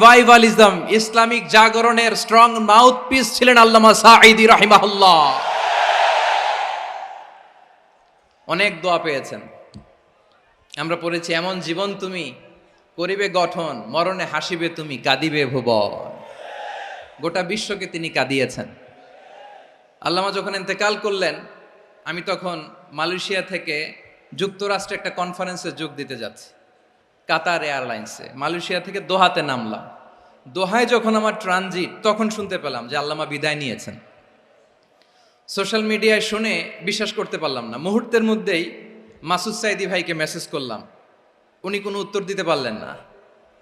Revivalism, Islamic জাগরণের strong mouthpiece ছিলেন আল্লামা সাঈদী রাহিমাহুল্লাহ। অনেক দোয়া পেয়েছেন, আমরা পড়েছি, এমন জীবন তুমি করিবে গঠন, মরণে হাসিবে তুমি, কাঁদিবে ভুবন। গোটা বিশ্বকে তিনি কাঁদিয়েছেন। আল্লামা যখন ইন্তেকাল করলেন, আমি তখন মালয়েশিয়া থেকে যুক্তরাষ্ট্রে একটা কনফারেন্সে যোগ দিতে যাচ্ছি, কাতার এয়ারলাইন্সে। মালয়েশিয়া থেকে দোহাতে নামলাম। দোহায় যখন আমার ট্রানজিট, তখন শুনতে পেলাম যে আল্লামা বিদায় নিয়েছেন। সোশ্যাল মিডিয়ায় শুনে বিশ্বাস করতে পারলাম না। মুহূর্তের মধ্যেই মাসুদ সাঈদী ভাইকে মেসেজ করলাম, উনি কোনো উত্তর দিতে পারলেন না।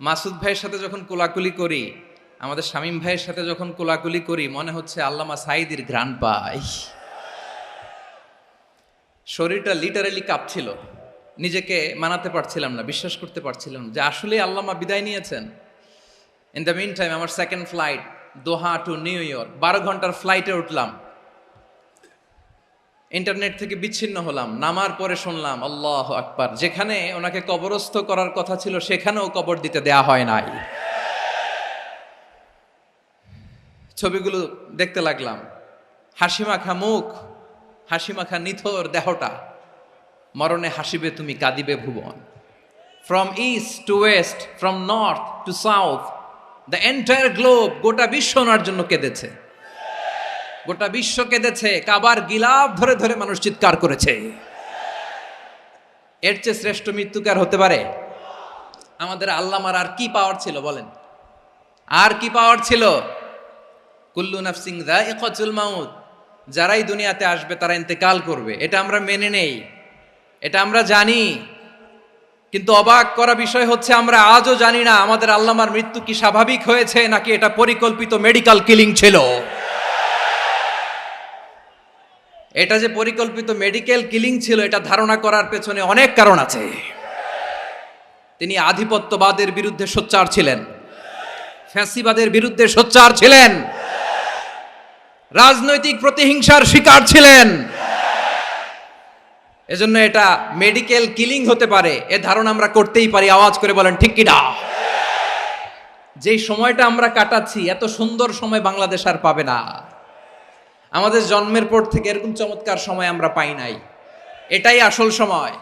মাসুদ ভাইয়ের সাথে যখন কোলাকুলি করি, আমাদের শামীম ভাইয়ের সাথে যখন কোলাকুলি করি, মনে হচ্ছে আল্লামা সাঈদীর ঘ্রাণ পাই। শরীরটা লিটারালি কাঁপছিল, নিজেকে মানাতে পারছিলাম না, বিশ্বাস করতে পারছিলাম যে আসলে আল্লামা বিদায় নিয়েছেন। ইন দ্য মিন টাইম আমার সেকেন্ড ফ্লাইট, দোহা টু নিউ ইয়র্ক, 12 ঘন্টার ফ্লাইটে উঠলাম। ইন্টারনেট থেকে বিচ্ছিন্ন হলাম। নামার পরে শুনলাম আল্লাহু আকবার, যেখানে ওনাকে কবরস্থ করার কথা ছিল সেখানেও কবর দিতে দেয়া হয় নাই। ছবিগুলো দেখতে লাগলাম, হাসিমাখা মুখ, হাসিমাখা নিথর দেহটা, মরণে হাসিবে তুমি, কাঁদিবে ভুবন। From east to west, from north to south, the entire globe, গোটা বিশ্ব ওনার জন্য কেঁদেছে। গোটা বিশ্ব কেঁদেছে, কাবার গিলাফ ধরে ধরে মানুষ চিৎকার করেছে। এর চেয়ে শ্রেষ্ঠ মৃত্যুকার হতে পারে? আমাদের আল্লামার আর কি পাওয়ার ছিল বলেন? আর কি পাওয়ার ছিল? কুল্লু নাফসিন যায়িকাতুল মাউত, যারাই দুনিয়াতে আসবে তারা ইন্তেকাল করবে, এটা আমরা মেনে নেই, এটা আমরা জানি। কিন্তু অবাক করা বিষয় হচ্ছে, আমরা আজও জানি না আমাদের আল্লামার মৃত্যু কি স্বাভাবিক হয়েছে নাকি এটা পরিকল্পিত মেডিকেল কিলিং ছিল। এটা যে পরিকল্পিত মেডিকেল কিলিং ছিল, এটা ধারণা করার পেছনে অনেক কারণ আছে। তিনি আধিপত্যবাদের বিরুদ্ধে সোচ্চার ছিলেন, ফ্যাসিবাদের বিরুদ্ধে সোচ্চার ছিলেন, রাজনৈতিক প্রতিহিংসার শিকার ছিলেন। এজন্য এটা মেডিকেল কিলিং হতে পারে, এ ধারণা আমরা করতেই পারি। আওয়াজ করে বলেন ঠিক কি না? যেই সময়টা আমরা কাটাচ্ছি, এত সুন্দর সময় বাংলাদেশ আর পাবে না। আমাদের জন্মের পর থেকে এরকম চমৎকার সময় আমরা পাই নাই। এটাই আসল সময়।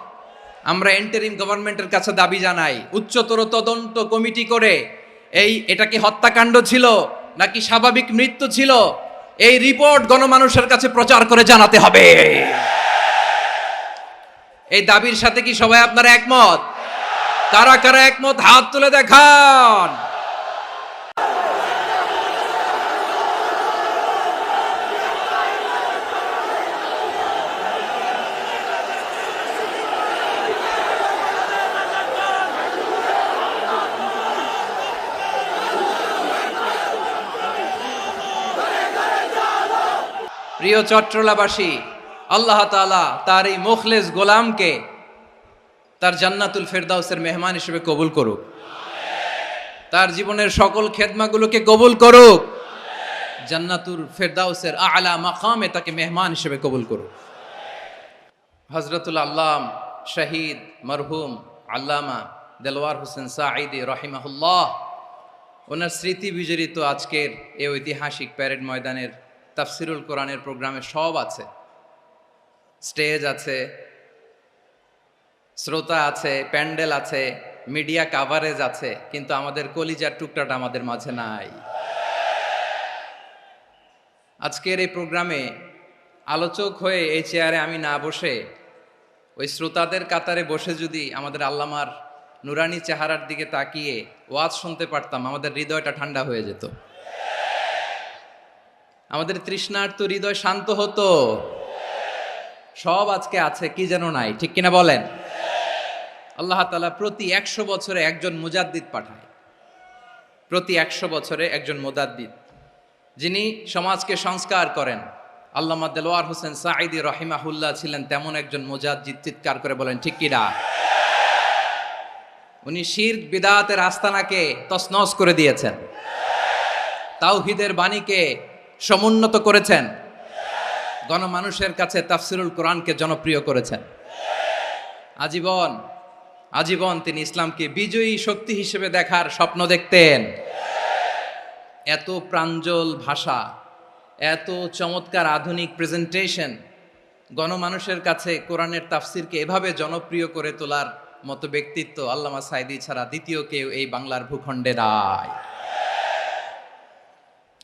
আমরা ইন্টারিম গভর্নমেন্টের কাছে দাবি জানাই, উচ্চতর তদন্ত কমিটি করে এটা কি হত্যাকাণ্ড ছিল নাকি স্বাভাবিক মৃত্যু ছিল, এই রিপোর্ট গণমানুষের কাছে প্রচার করে জানাতে হবে। এই দাবির সাথে কি সবাই আপনারা একমত? কারা কারা একমত হাত তুলে দেখান। প্রিয় চট্টলাবাসী, আল্লাহ তাআলা তার এই মুখলেস গোলামকে তার জান্নাতুল ফেরদাউসের মেহমান হিসেবে কবুল করুক, তার জীবনের সকল খেদমাগুলোকে কবুল করুক, জান্নাতুল ফেরদাউসের আলা মাকামে তাকে মেহমান হিসেবে কবুল করুক। হযরতুল আল্লাম শহীদ মরহুম আল্লামা দেলওয়ার হোসেন সাঈদী রাহিমাহুল্লাহ, ওনার স্মৃতি বিজড়িত আজকের এই ঐতিহাসিক প্যারেড ময়দানের তাফসিরুল কোরআনের প্রোগ্রামে সব আছে। স্টেজ আছে, শ্রোতা আছে, প্যান্ডেল আছে, মিডিয়া কাভারেজ আছে, কিন্তু আমাদের কলিজার টুকরাটা আমাদের মাঝে নাই। আজকের এই প্রোগ্রামে আলোচক হয়ে এই চেয়ারে আমি না বসে, ওই শ্রোতাদের কাতারে বসে যদি আমাদের আল্লামার নুরানি চেহারার দিকে তাকিয়ে ওয়াজ শুনতে পারতাম, আমাদের হৃদয়টা ঠান্ডা হয়ে যেত, আমাদের তৃষ্ণার্ত হৃদয় শান্ত হতো। সব আজকে আছে, কি যেন নাই, ঠিক কিনা বলেন? আল্লাহ তাআলা প্রতি 100 বছরে একজন মুজাদ্দিদ পাঠায়, প্রতি 100 বছরে একজন মুজাদ্দিদ, যিনি সমাজকে সংস্কার করেন। আল্লামা দেলওয়ার হোসেন সাঈদী রাহিমাহুল্লাহ ছিলেন তেমন একজন মুজাদ্দিদ। চিৎকার করে বলেন ঠিক কিনা? উনি শিরক বিদআতের আস্তানাকে তছনছ করে দিয়েছেন, তাওহীদের বাণীকে সমুন্নত করেছেন, গণমানুষের কাছে তাফসিরুল কোরআনকে জনপ্রিয় করেছেন। আজীবন আজীবন তিনি ইসলামকে বিজয়ী শক্তি হিসেবে দেখার স্বপ্ন দেখতেন। এত প্রাঞ্জল ভাষা, এত চমৎকার আধুনিক প্রেজেন্টেশন, গণমানুষের কাছে কোরআনের তাফসিরকে এভাবে জনপ্রিয় করে তোলার মতো ব্যক্তিত্ব আল্লামা সাঈদী ছাড়া দ্বিতীয় কেউ এই বাংলার ভূখণ্ডে নাই।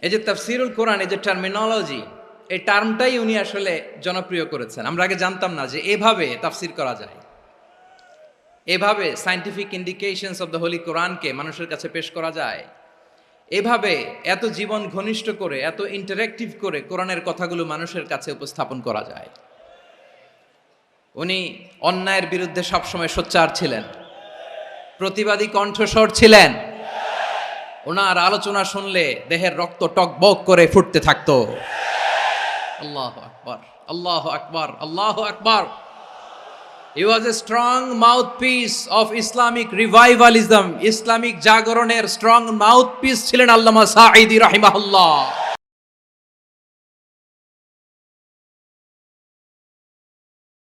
এই যে তাফসিরুল কোরআন, এই যে টার্মিনোলজি, এই টার্মটাই উনি আসলে জনপ্রিয় করেছেন। আমরা আগে জানতাম না যে এভাবে তাফসির করা যায়, এভাবে scientific indications of the Holi কোরআনকে মানুষের কাছে পেশ করা যায়, এভাবে এত জীবন ঘনিষ্ঠ করে, এত ইন্টারেক্টিভ করে কোরআনের কথাগুলো মানুষের কাছে উপস্থাপন করা যায়। উনি অন্যায়ের বিরুদ্ধে সবসময় সোচ্চার ছিলেন, প্রতিবাদী কণ্ঠস্বর ছিলেন। ওনার আলোচনা শুনলে দেহের রক্ত টকবক করে ফুটতে থাকতো। আল্লাহু আকবার, আল্লাহু আকবার, আল্লাহু আকবার। He was a strong mouthpiece of Islamic revivalism. Islamic জাগরণের স্ট্রং মাউথপিস ছিলেন আল্লামা সাঈদী রাহিমাহুল্লাহ।